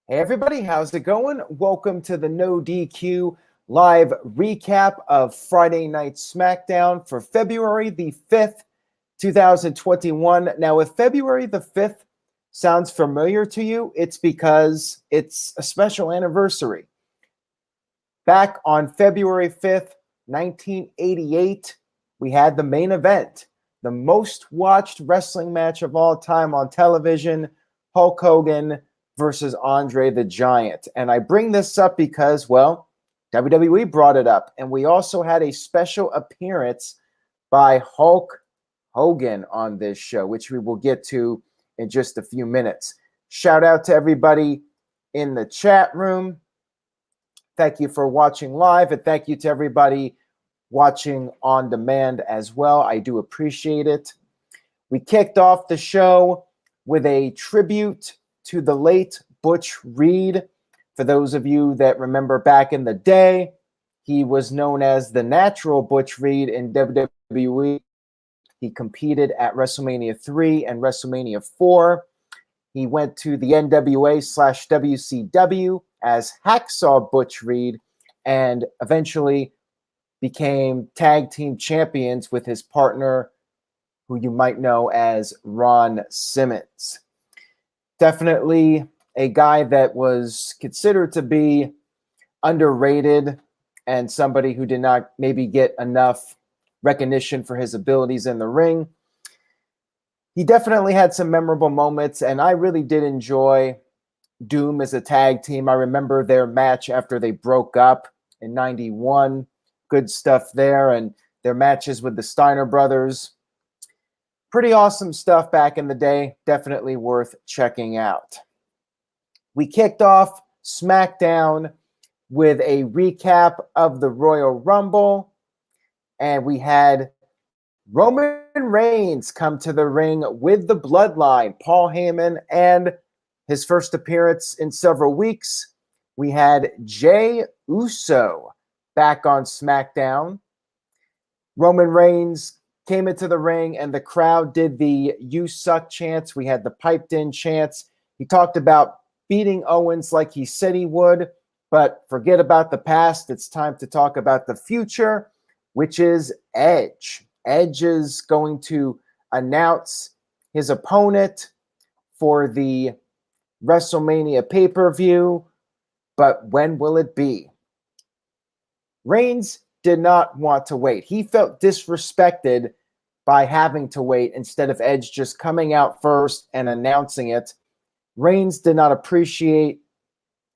Hey everybody, how's it going? Welcome to the No DQ live recap of Friday Night Smackdown for February the 5th, 2021. Now, if February the 5th sounds familiar to you, it's because it's a special anniversary. Back on February 5th, 1988, we had the main event, the most watched wrestling match of all time on television, Hulk Hogan versus Andre the Giant. And I bring this up because, well, WWE brought it up. And we also had a special appearance by Hulk Hogan on this show, which we will get to in just a few minutes. Shout out to everybody in the chat room. Thank you for watching live, and thank you to everybody watching on demand as well. I do appreciate it. We kicked off the show with a tribute to the late Butch Reed. For those of you that remember back in the day, he was known as the natural Butch Reed in WWE. He competed at WrestleMania 3 and WrestleMania 4. He went to the NWA/WCW as Hacksaw Butch Reed and eventually became tag team champions with his partner, who you might know as Ron Simmons. Definitely a guy that was considered to be underrated and somebody who did not maybe get enough recognition for his abilities in the ring. He definitely had some memorable moments, and I really did enjoy Doom as a tag team. I remember their match after they broke up in 91. Good stuff there, and their matches with the Steiner brothers. Pretty awesome stuff back in the day. Definitely worth checking out. We kicked off SmackDown with a recap of the Royal Rumble, and we had Roman Reigns come to the ring with the Bloodline, Paul Heyman, and his first appearance in several weeks. We had Jey Uso back on SmackDown. Roman Reigns came into the ring and the crowd did the "You suck" chants. We had the piped in chants. He talked about beating Owens like he said he would, but forget about the past. It's time to talk about the future, which is Edge. Edge is going to announce his opponent for the WrestleMania pay-per-view, but when will it be? Reigns did not want to wait. He felt disrespected by having to wait instead of Edge just coming out first and announcing it. Reigns did not appreciate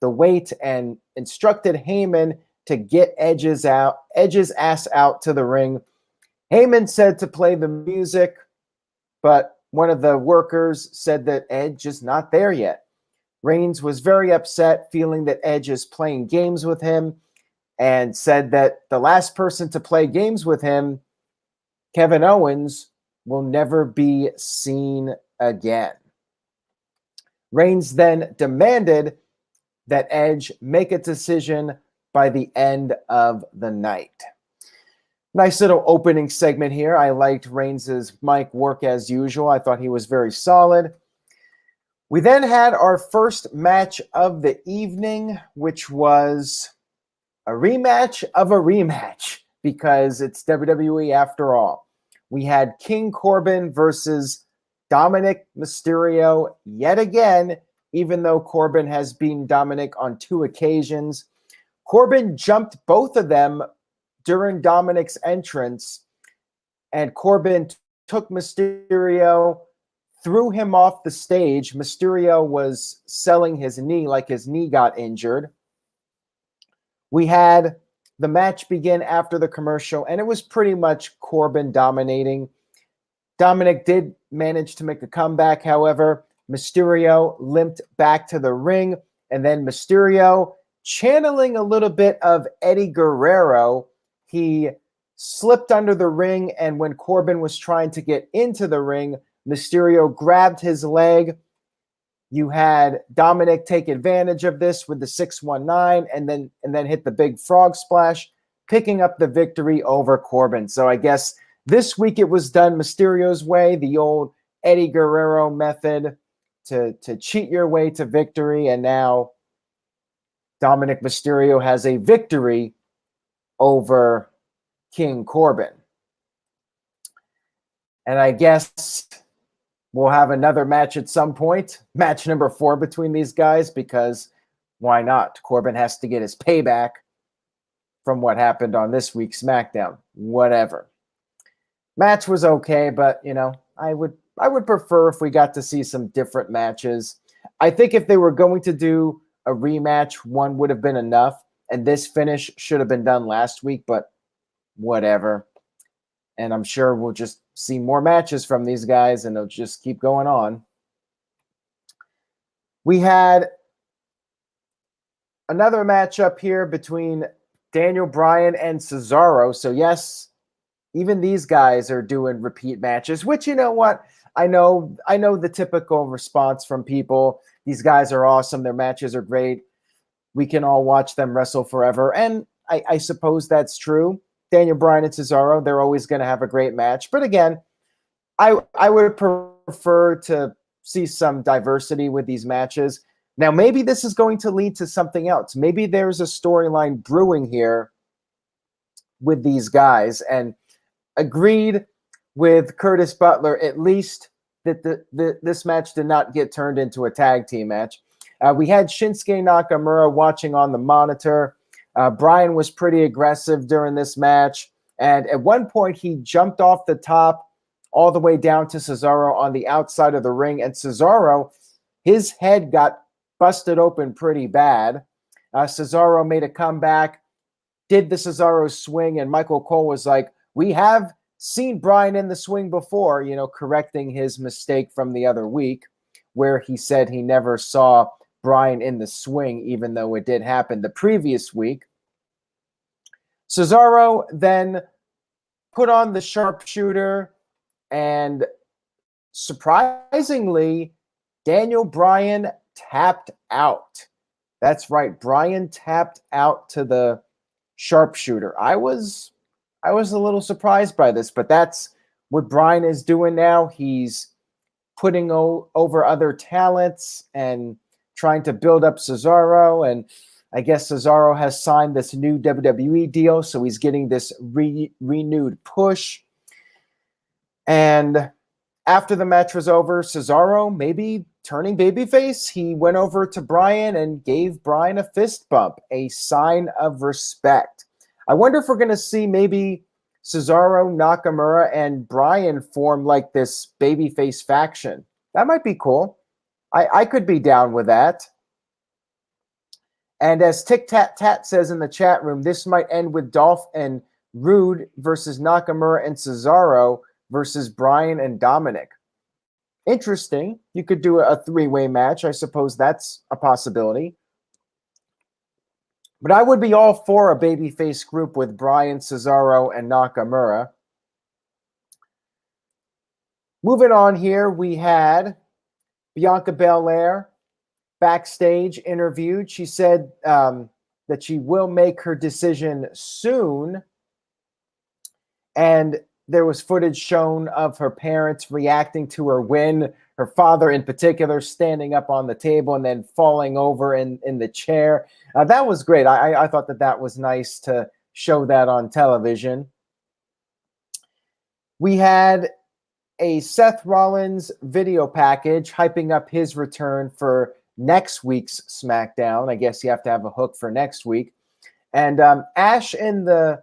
the wait and instructed Heyman to get Edge's ass out to the ring. Heyman said to play the music, but one of the workers said that Edge is not there yet. Reigns was very upset, feeling that Edge is playing games with him, and said that the last person to play games with him, Kevin Owens, will never be seen again. Reigns then demanded that Edge make a decision by the end of the night. Nice little opening segment here. I liked Reigns' mic work as usual. I thought he was very solid. We then had our first match of the evening, which was a rematch of a rematch, because it's WWE after all. We had King Corbin versus Dominic Mysterio yet again, even though Corbin has beaten Dominic on 2 occasions. Corbin jumped both of them during Dominic's entrance, and Corbin took Mysterio, threw him off the stage. Mysterio was selling his knee like his knee got injured. We had the match begin after the commercial, and it was pretty much Corbin dominating. Dominic did manage to make a comeback, however. Mysterio limped back to the ring, and then Mysterio, channeling a little bit of Eddie Guerrero, he slipped under the ring, and when Corbin was trying to get into the ring, Mysterio grabbed his leg. You had Dominic take advantage of this with the 619 and then hit the big frog splash, picking up the victory over Corbin. So I guess this week it was done Mysterio's way, the old Eddie Guerrero method to cheat your way to victory. And now Dominic Mysterio has a victory over King Corbin. And I guess we'll have another match at some point, match number 4 between these guys, because why not? Corbin has to get his payback from what happened on this week's SmackDown. Whatever. Match was okay, but, you know, I would prefer if we got to see some different matches. I think if they were going to do a rematch, one would have been enough, and this finish should have been done last week, but whatever. And I'm sure we'll just see more matches from these guys, and they'll just keep going on. We had another matchup here between Daniel Bryan and Cesaro. So yes, even these guys are doing repeat matches, which, you know what? I know the typical response from people. These guys are awesome. Their matches are great. We can all watch them wrestle forever. And I suppose that's true. Daniel Bryan and Cesaro, they're always going to have a great match. But again, I would prefer to see some diversity with these matches. Now, maybe this is going to lead to something else. Maybe there's a storyline brewing here with these guys. And agreed with Curtis Butler, at least that this match did not get turned into a tag team match. We had Shinsuke Nakamura watching on the monitor. Bryan was pretty aggressive during this match. And at one point, he jumped off the top all the way down to Cesaro on the outside of the ring. And Cesaro, his head got busted open pretty bad. Cesaro made a comeback, did the Cesaro swing, and Michael Cole was like, we have seen Bryan in the swing before, you know, correcting his mistake from the other week where he said he never saw Bryan in the swing, even though it did happen the previous week. Cesaro then put on the sharpshooter, and surprisingly, Daniel Bryan tapped out. That's right. Bryan tapped out to the sharpshooter. I was a little surprised by this, but that's what Bryan is doing now. He's putting over other talents and trying to build up Cesaro. And I guess Cesaro has signed this new WWE deal, so he's getting this renewed push. And after the match was over, Cesaro maybe turning babyface, he went over to Bryan and gave Bryan a fist bump, a sign of respect. I wonder if we're going to see maybe Cesaro, Nakamura, and Bryan form like this babyface faction. That might be cool. I could be down with that. And as Tic Tat Tat says in the chat room, this might end with Dolph and Rude versus Nakamura and Cesaro versus Bryan and Dominic. Interesting. You could do a 3-way match. I suppose that's a possibility. But I would be all for a babyface group with Bryan, Cesaro, and Nakamura. Moving on here, we had Bianca Belair backstage interviewed. She said that she will make her decision soon. And there was footage shown of her parents reacting to her win, her father in particular standing up on the table and then falling over in the chair. That was great. I thought that was nice to show that on television. We had a Seth Rollins video package hyping up his return for next week's SmackDown. I guess you have to have a hook for next week. And Ash in the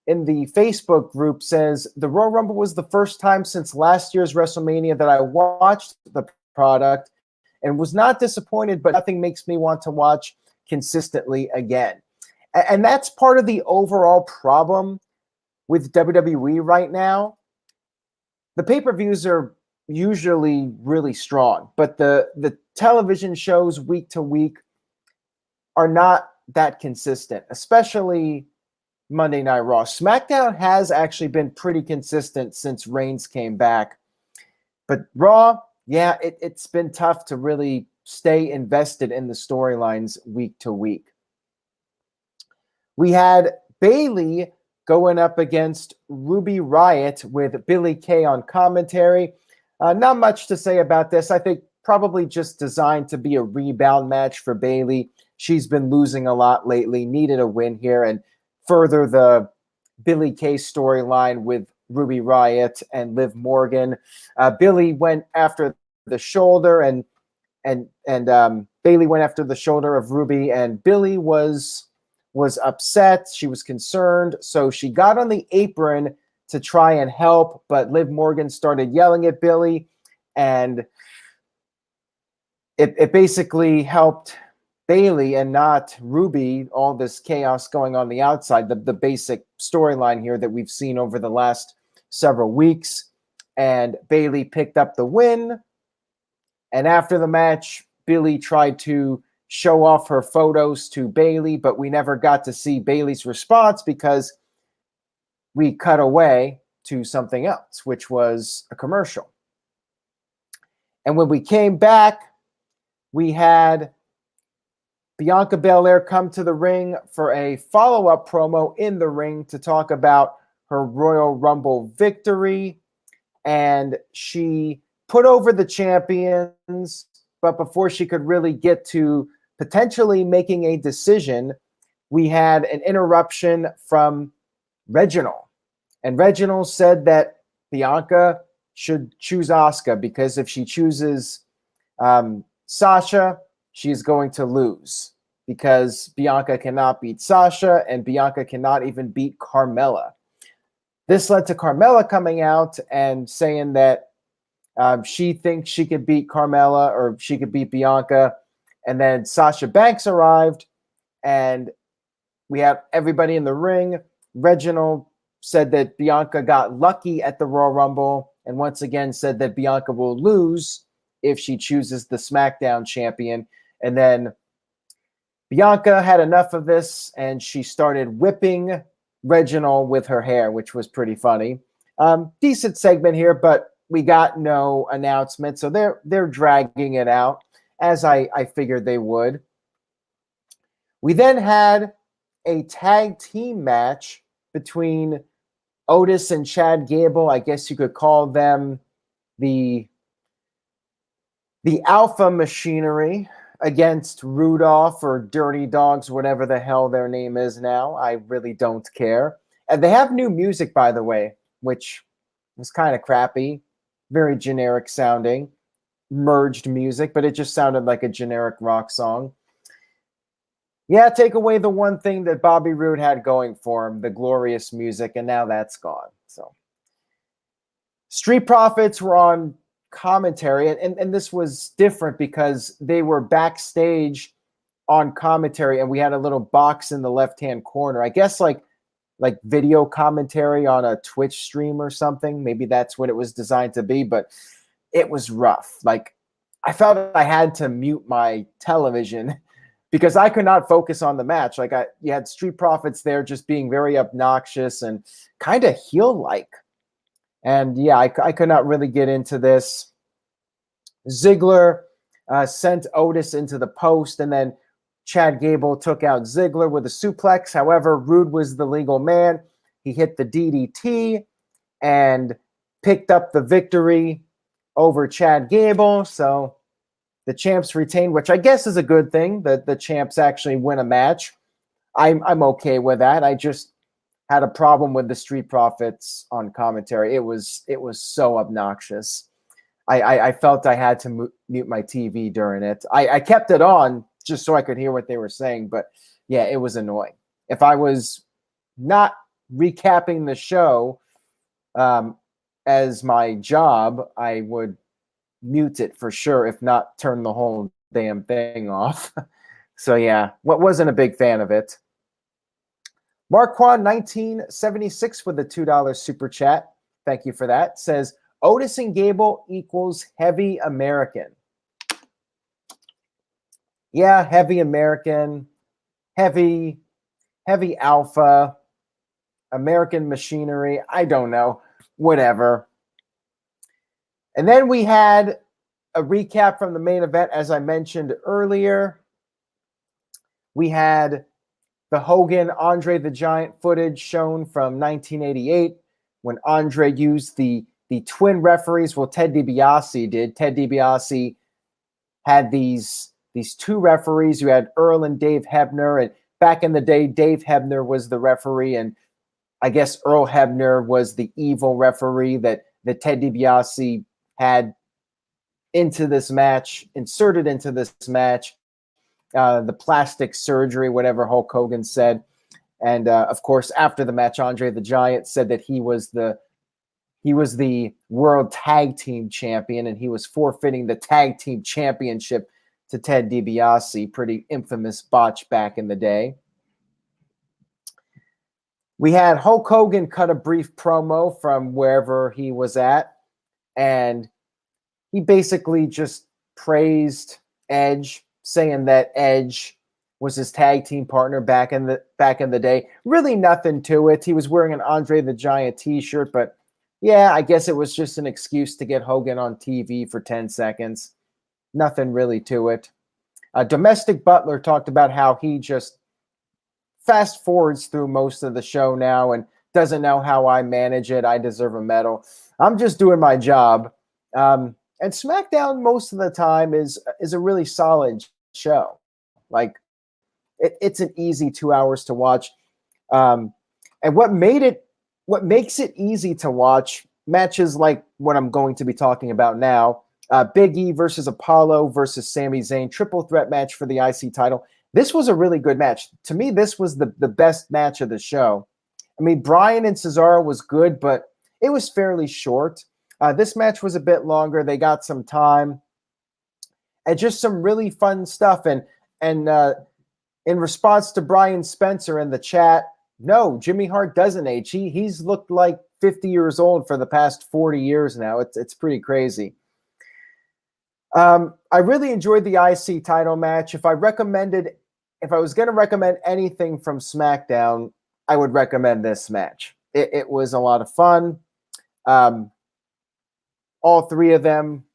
Facebook group says, the Royal Rumble was the first time since last year's WrestleMania that I watched the product and was not disappointed, but nothing makes me want to watch consistently again. And that's part of the overall problem with WWE right now. The pay-per-views are usually really strong, but the television shows week to week are not that consistent, especially Monday Night Raw. SmackDown has actually been pretty consistent since Reigns came back. But Raw, yeah, it's been tough to really stay invested in the storylines week to week. We had Bayley going up against Ruby Riott with Billie Kay on commentary. Not much to say about this. I think probably just designed to be a rebound match for Bayley. she's been losing a lot lately, needed a win here, and further the Billie Kay storyline with Ruby Riott and Liv Morgan. Billie went after the shoulder, and Bayley went after the shoulder of Ruby, and Billie was upset. She was concerned, so she got on the apron to try and help, but Liv Morgan started yelling at Billie, and it basically helped Bayley and not Ruby, all this chaos going on the outside, the basic storyline here that we've seen over the last several weeks. And Bayley picked up the win. And after the match, Billie tried to show off her photos to Bayley, but we never got to see Bayley's response because we cut away to something else, which was a commercial. And when we came back, we had Bianca Belair come to the ring for a follow-up promo in the ring to talk about her Royal Rumble victory. And she put over the champions, but before she could really get to potentially making a decision, we had an interruption from Reginald. And Reginald said that Bianca should choose Asuka because if she chooses Sasha, she's going to lose because Bianca cannot beat Sasha and Bianca cannot even beat Carmella. This led to Carmella coming out and saying that she thinks she could beat Carmella or she could beat Bianca. And then Sasha Banks arrived and we had everybody in the ring. Reginald said that Bianca got lucky at the Royal Rumble and once again said that Bianca will lose if she chooses the SmackDown champion. And then Bianca had enough of this and she started whipping Reginald with her hair, which was pretty funny. Decent segment here, but we got no announcement. So they're dragging it out as I figured they would. We then had a tag team match between Otis and Chad Gable. I guess you could call them the Alpha Machinery against Rudolph or Dirty Dogs, whatever the hell their name is now. I really don't care. And they have new music, by the way, which was kind of crappy, very generic sounding, merged music, but it just sounded like a generic rock song. Yeah, take away the one thing that Bobby Roode had going for him, the glorious music, and now that's gone. So Street Profits were on commentary, and this was different because they were backstage on commentary, and we had a little box in the left-hand corner. I guess like video commentary on a Twitch stream or something. Maybe that's what it was designed to be, but it was rough. Like, I I had to mute my television because I could not focus on the match. Like, you had Street Profits there just being very obnoxious and kind of heel-like. And yeah, I could not really get into this. Ziggler sent Otis into the post, and then Chad Gable took out Ziggler with a suplex. However, Rude was the legal man. He hit the DDT and picked up the victory over Chad Gable. So the champs retained, which I guess is a good thing that the champs actually win a match. I'm okay with that. I just had a problem with the Street Profits on commentary. It was so obnoxious. I felt I had to mute my TV during it. I kept it on just so I could hear what they were saying, but yeah, it was annoying. If I was not recapping the show as my job, I would mute it for sure, if not turn the whole damn thing off. So yeah, wasn't a big fan of it. Marquand 1976 with the $2 super chat. Thank you for that. Says Otis and Gable equals heavy American. Yeah, heavy American, heavy alpha, American machinery. I don't know. Whatever. And then we had a recap from the main event, as I mentioned earlier. We had the Hogan Andre the Giant footage shown from 1988 when Andre used the twin referees. Well, Ted DiBiase did. Ted DiBiase had these these two referees. You had Earl and Dave Hebner, and back in the day, Dave Hebner was the referee, and I guess Earl Hebner was the evil referee that Ted DiBiase had inserted into this match, the plastic surgery, whatever Hulk Hogan said. And of course, after the match, Andre the Giant said that he was the World Tag Team Champion, and he was forfeiting the Tag Team Championship to Ted DiBiase. Pretty infamous botch back in the day. We had Hulk Hogan cut a brief promo from wherever he was at, and he basically just praised Edge, saying that Edge was his tag team partner back in the day. Really nothing to it. He was wearing an Andre the Giant t-shirt, but yeah, I guess it was just an excuse to get Hogan on TV for 10 seconds. Nothing really to it. Domestic Butler talked about how he just fast forwards through most of the show now and doesn't know how I manage it. I deserve a medal. I'm just doing my job. And SmackDown most of the time is a really solid show. Like it's an easy 2 hours to watch. And what makes it easy to watch matches like what I'm going to be talking about now, Big E versus Apollo versus Sami Zayn, triple threat match for the IC title. This was a really good match. To me, this was the best match of the show. I mean, Bryan and Cesaro was good, but it was fairly short. This match was a bit longer. They got some time and just some really fun stuff. And in response to Brian Spencer in the chat, no, Jimmy Hart doesn't age. He's looked like 50 years old for the past 40 years now. It's pretty crazy. I really enjoyed the IC title match. If I was going to recommend anything from SmackDown, I would recommend this match. It was a lot of fun. All three of them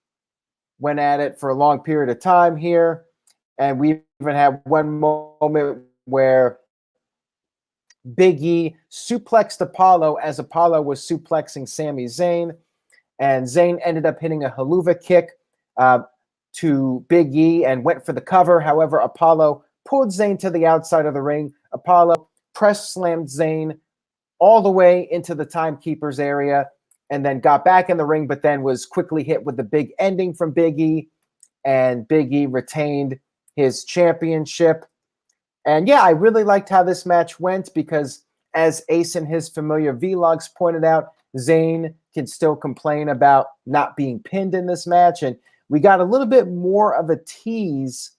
went at it for a long period of time here. And we even had one moment where Big E suplexed Apollo as Apollo was suplexing Sami Zayn. And Zayn ended up hitting a haluva kick to Big E and went for the cover. However, Apollo pulled Zayn to the outside of the ring. Apollo press slammed Zayn all the way into the timekeeper's area and then got back in the ring, but then was quickly hit with the big ending from Big E. And Big E retained his championship. And yeah, I really liked how this match went because, as Ace in his familiar vlogs pointed out, Zayn can still complain about not being pinned in this match. And we got a little bit more of a tease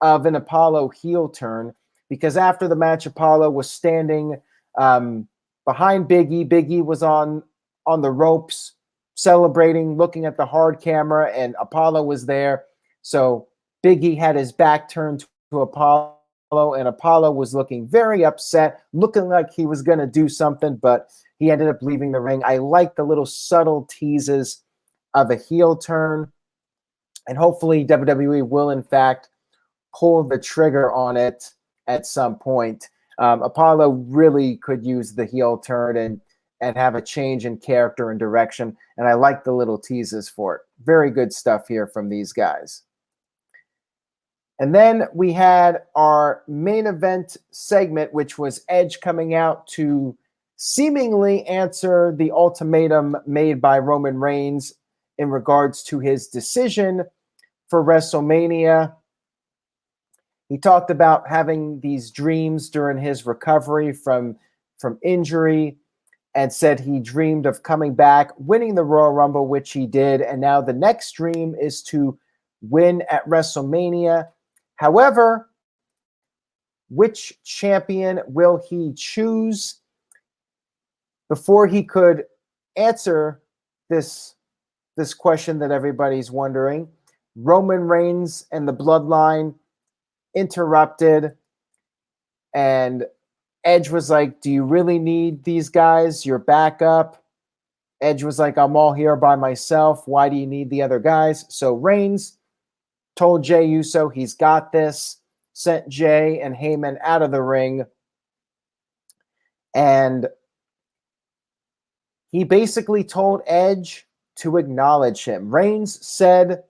of an Apollo heel turn because after the match, Apollo was standing behind Big E. Big E was on the ropes, celebrating, looking at the hard camera, and Apollo was there. So Big E had his back turned to Apollo, and Apollo was looking very upset, looking like he was going to do something, but he ended up leaving the ring. I like the little subtle teases of a heel turn, and hopefully WWE will, in fact, pull the trigger on it at some point. Apollo really could use the heel turn and have a change in character and direction, and I like the little teases for it. Very good stuff here from these guys. And then we had our main event segment, which was Edge coming out to seemingly answer the ultimatum made by Roman Reigns in regards to his decision for WrestleMania. He talked about having these dreams during his recovery from injury and said he dreamed of coming back, winning the Royal Rumble, which he did. And now the next dream is to win at WrestleMania. However, which champion will he choose? Before he could answer this question that everybody's wondering, Roman Reigns and the Bloodline interrupted, and Edge was like, "Do you really need these guys? Your backup?" Edge was like, "I'm all here by myself. Why do you need the other guys?" So Reigns told Jey Uso he's got this, sent Jey and Heyman out of the ring, and he basically told Edge to acknowledge him. Reigns said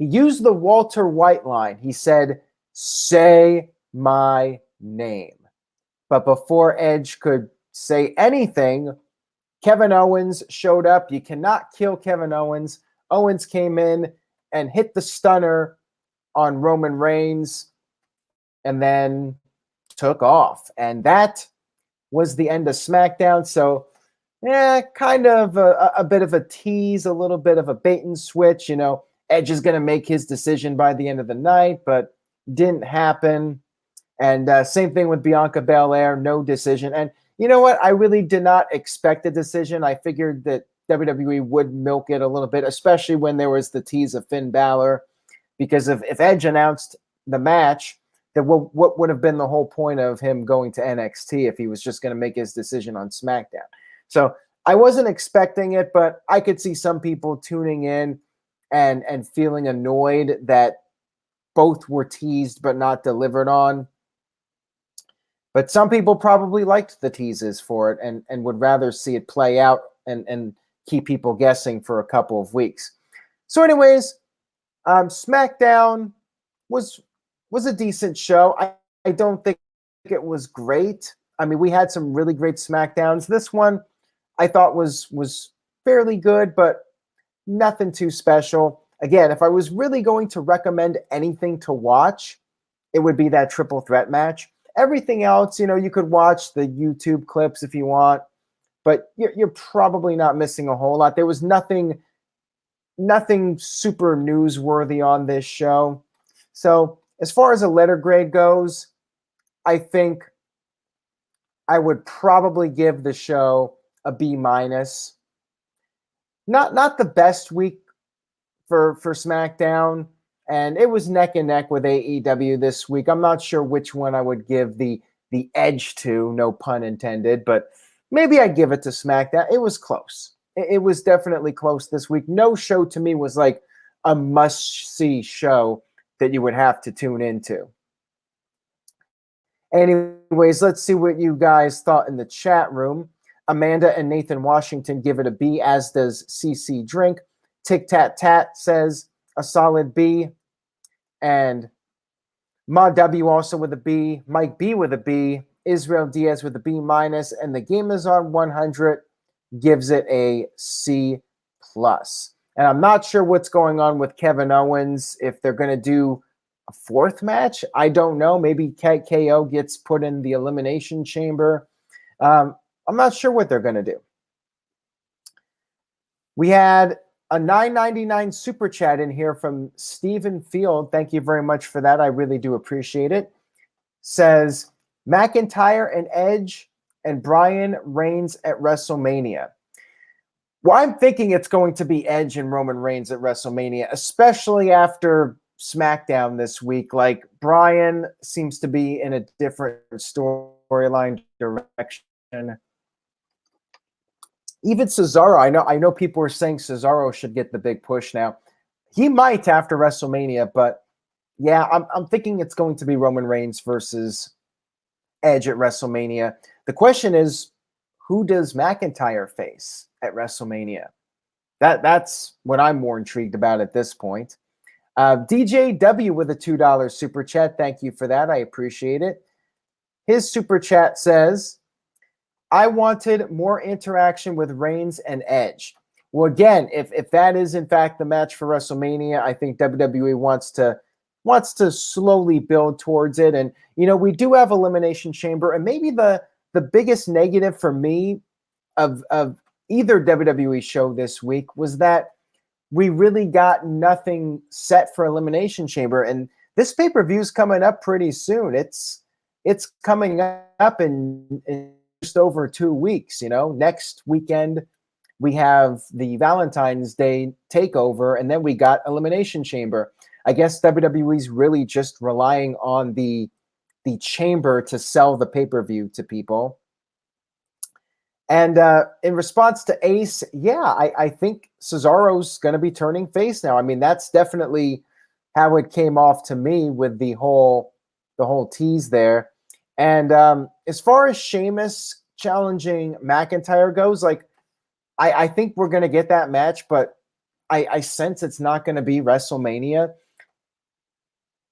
He used the Walter White line. He said, "Say my name." But before Edge could say anything, Kevin Owens showed up. You cannot kill Kevin Owens. Owens came in and hit the stunner on Roman Reigns and then took off. And that was the end of SmackDown. So, kind of a bit of a tease, a little bit of a bait and switch. You know, Edge is going to make his decision by the end of the night, but didn't happen. And same thing with Bianca Belair, no decision. And you know what? I really did not expect a decision. I figured that WWE would milk it a little bit, especially when there was the tease of Finn Balor. Because if Edge announced the match, then what would have been the whole point of him going to NXT if he was just going to make his decision on SmackDown? So I wasn't expecting it, but I could see some people tuning in and feeling annoyed that both were teased but not delivered on. But some people probably liked the teases for it and would rather see it play out and keep people guessing for a couple of weeks. So anyways, SmackDown was a decent show. I don't think it was great. I mean, we had some really great SmackDowns. This one I thought was fairly good, but nothing too special. Again, if I was really going to recommend anything to watch, it would be that triple threat match. Everything else, you know, you could watch the YouTube clips if you want, but you're probably not missing a whole lot. There was nothing super newsworthy on this show. So as far as a letter grade goes, I think I would probably give the show a B-. Not the best week for SmackDown. And it was neck and neck with AEW this week. I'm not sure which one I would give the edge to, no pun intended, but maybe I'd give it to SmackDown. It was close. It was definitely close this week. No show to me was like a must-see show that you would have to tune into. Anyways, let's see what you guys thought in the chat room. Amanda and Nathan Washington give it a B, as does CC Drink. Tic Tat Tat says a solid B. And Ma W also with a B. Mike B with a B. Israel Diaz with a B-. And the Game is on 100 gives it a C+. And I'm not sure what's going on with Kevin Owens, if they're going to do a fourth match. I don't know. Maybe KO gets put in the Elimination Chamber. I'm not sure what they're going to do. We had a $9.99 super chat in here from Stephen Field. Thank you very much for that. I really do appreciate it. Says, McIntyre and Edge and Bryan Reigns at WrestleMania. Well, I'm thinking it's going to be Edge and Roman Reigns at WrestleMania, especially after SmackDown this week. Like, Bryan seems to be in a different storyline direction. Even Cesaro, I know people are saying Cesaro should get the big push now. He might after WrestleMania, but yeah, I'm thinking it's going to be Roman Reigns versus Edge at WrestleMania. The question is, who does McIntyre face at WrestleMania? That's what I'm more intrigued about at this point. DJ W with a $2 super chat. Thank you for that. I appreciate it. His super chat says, I wanted more interaction with Reigns and Edge. Well, again, if that is in fact the match for WrestleMania, I think WWE wants to slowly build towards it. And you know, we do have Elimination Chamber, and maybe the biggest negative for me of either WWE show this week was that we really got nothing set for Elimination Chamber, and this pay-per-view is coming up pretty soon. It's coming up in just over 2 weeks. You know, next weekend we have the Valentine's Day takeover, and then we got Elimination Chamber. I guess WWE's really just relying on the chamber to sell the pay-per-view to people. And in response to Ace, yeah, I think Cesaro's going to be turning face now. I mean, that's definitely how it came off to me with the whole tease there. And as far as Sheamus challenging McIntyre goes, like, I think we're going to get that match, but I sense it's not going to be WrestleMania.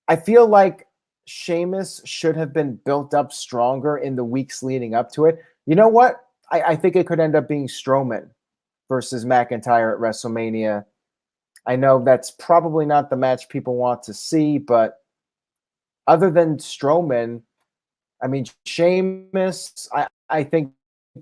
I feel like Sheamus should have been built up stronger in the weeks leading up to it. You know what? I think it could end up being Strowman versus McIntyre at WrestleMania. I know that's probably not the match people want to see, but other than Strowman, I mean, Sheamus, I think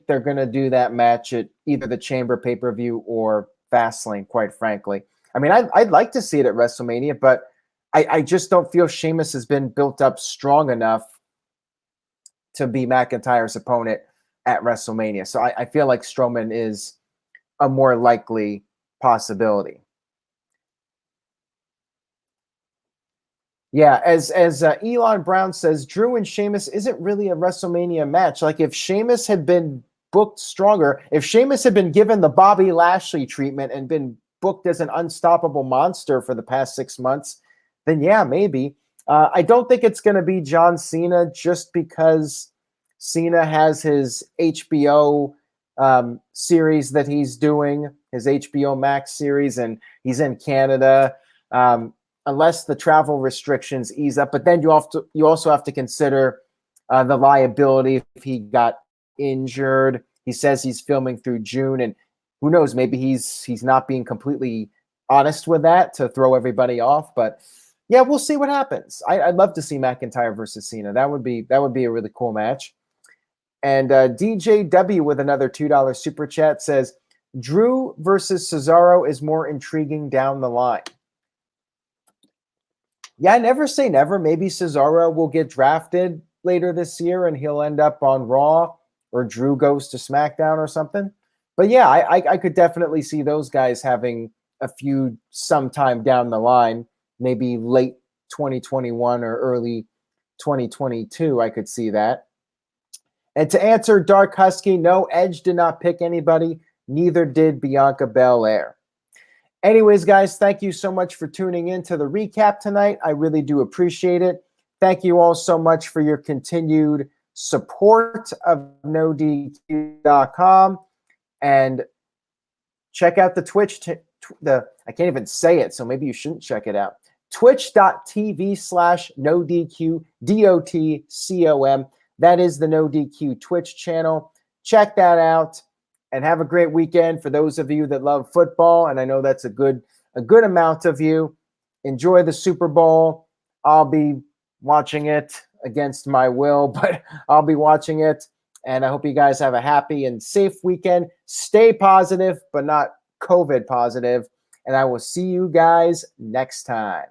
they're going to do that match at either the Chamber pay-per-view or Fastlane, quite frankly. I mean, I'd like to see it at WrestleMania, but I just don't feel Sheamus has been built up strong enough to be McIntyre's opponent at WrestleMania. So I feel like Strowman is a more likely possibility. Yeah, as Elon Brown says, Drew and Sheamus isn't really a WrestleMania match. Like if Sheamus had been booked stronger, if Sheamus had been given the Bobby Lashley treatment and been booked as an unstoppable monster for the past 6 months, then yeah, maybe. I don't think it's going to be John Cena just because Cena has his HBO series that he's doing, his HBO Max series, and he's in Canada. Unless the travel restrictions ease up, but then you also have to consider the liability if he got injured. He says he's filming through June, and who knows? Maybe he's not being completely honest with that to throw everybody off. But yeah, we'll see what happens. I'd love to see McIntyre versus Cena. That would be a really cool match. And DJW with another $2 super chat says, Drew versus Cesaro is more intriguing down the line. Yeah, never say never. Maybe Cesaro will get drafted later this year and he'll end up on Raw, or Drew goes to SmackDown or something. But yeah, I could definitely see those guys having a feud sometime down the line, maybe late 2021 or early 2022. I could see that. And to answer Dark Husky, no, Edge did not pick anybody. Neither did Bianca Belair. Anyways, guys, thank you so much for tuning in to the recap tonight. I really do appreciate it. Thank you all so much for your continued support of NoDQ.com. And check out the Twitch. I can't even say it, so maybe you shouldn't check it out. Twitch.tv/NoDQ, DOTCOM. That is the NoDQ Twitch channel. Check that out. And have a great weekend for those of you that love football. And I know that's a good amount of you. Enjoy the Super Bowl. I'll be watching it against my will, but I'll be watching it. And I hope you guys have a happy and safe weekend. Stay positive, but not COVID positive. And I will see you guys next time.